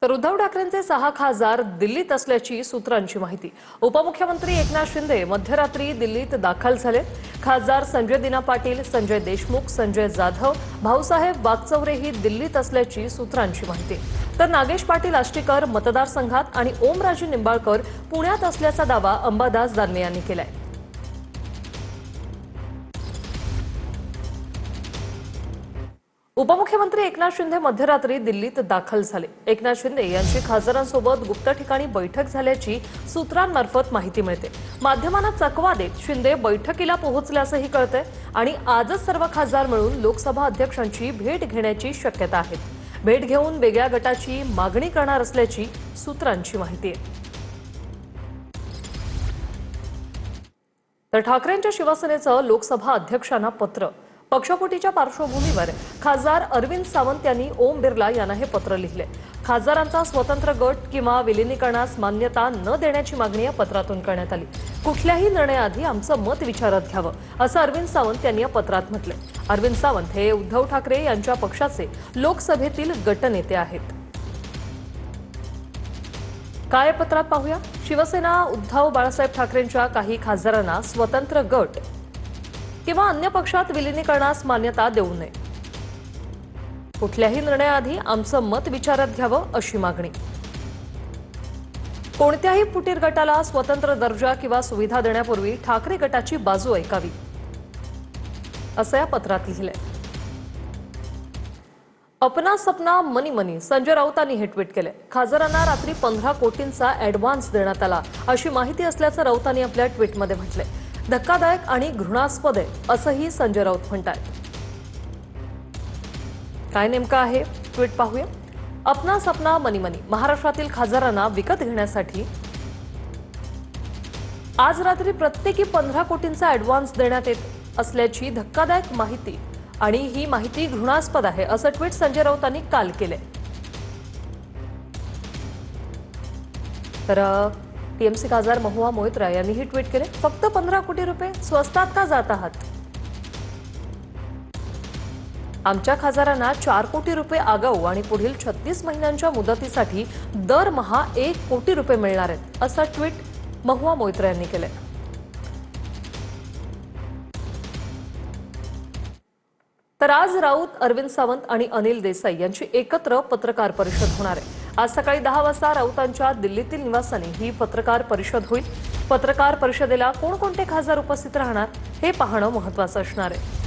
तर उद्धव ठाकरेंचे 6 खासदार दिल्लीत असल्याची सूत्रांची माहिती। उपमुख्यमंत्री एकनाथ शिंदे मध्यरात्री दिल्लीत दाखल झाले। खासदार संजय दिना पाटील, संजय देशमुख, संजय जाधव, भाऊसाहेब वागचौरेही दिल्लीत असल्याची सूत्रांची माहिती। तर नागेश पाटील आष्टीकर मतदारसंघात आणि ओमराजे निंबाळकर पुण्यात असल्याचा दावा अंबादास दानवे यांनी केलाय। उपमुख्यमंत्री एकनाथ शिंदे मध्यरात्री दिल्लीत दाखल झाले। एकनाथ शिंदे यांची खासदारांसोबत गुप्त ठिकाणी बैठक झाल्याची सूत्रांमार्फत माहिती मिळते। माध्यमांना चकवा देत शिंदे बैठकीला पोहोचल्याचंही कळतंय आणि आजच सर्व खासदार मिळून लोकसभा अध्यक्षांची भेट घेण्याची शक्यता आहे। भेट घेऊन वेगळ्या गटाची मागणी करणार असल्याची सूत्रांची माहिती आहे। तर ठाकरेंच्या शिवसेनेचं लोकसभा अध्यक्षांना पत्र। पक्षफुटीच्या पार्श्वभूमीवर खासदार अरविंद सावंत यांनी ओम बिर्ला यांना हे पत्र लिहिले। खासदारांचा स्वतंत्र गट किंवा विलीनीकरणास मान्यता न देण्याची मागणी या पत्रातून करण्यात आली। कुठल्याही निर्णयाआधी आमचं मत विचारात घ्यावं असं अरविंद सावंत यांनी या पत्रात म्हटले। अरविंद सावंत हे उद्धव ठाकरे यांच्या पक्षाचे लोकसभेतील गटनेते आहेत। काय पत्रात पाहूया। शिवसेना उद्धव बाळासाहेब ठाकरेंच्या काही खासदारांना स्वतंत्र गट किंवा अन्य पक्षात विलीनीकरणास मान्यता देऊ नये। कुठल्याही निर्णयाआधी आमचं मत विचारात घ्यावं अशी मागणी। कोणत्याही फुटीर गटाला स्वतंत्र दर्जा किंवा सुविधा देण्यापूर्वी ठाकरे गटाची बाजू ऐकावी असं या पत्रात लिहिलंय। अपना सपना मनी मनी संजय राऊतांनी हे ट्विट केले। खासदारांना रात्री 15 कोटींचा ॲडव्हान्स देण्यात आला अशी माहिती असल्याचं राऊतांनी आपल्या ट्विटमध्ये म्हटलंय। धक्कादायक आणि घृणास्पद आहे असंही संजय राऊत म्हणतात। काय नेमकं आहे ट्विट पाहूया। अपना सपना मनी मनी महाराष्ट्रातील खासदारांना विकत घेण्यासाठी आज रात्री प्रत्येकी 15 कोटींचा ॲडव्हान्स देण्यात येत असल्याची धक्कादायक माहिती आणि ही माहिती घृणास्पद आहे असं ट्विट संजय राऊतांनी काल केले। तर टीएमसी खासदार महुआ मोइत्रा यांनी ही ट्विट केले। फक्त 15 कोटी रुपये स्वस्तात का जात आहात? आमच्या खासदारांना 4 कोटी रुपये आगाऊ आणि पुढील 36 महिन्यांच्या मुदतीसाठी दरमहा 1 कोटी रुपये मिळणार आहेत असं ट्विट महुआ मोइत्रा यांनी केले। तर आज राऊत, अरविंद सावंत आणि अनिल देसाई यांची एकत्र पत्रकार परिषद होणार आहे। आज सकाळी 10 वाजता राऊतांच्या दिल्लीतील निवासाने ही पत्रकार परिषद होईल। पत्रकार परिषदेला कोणकोणते खासदार उपस्थित राहणार हे पाहणं महत्त्वाचं असणार आहे।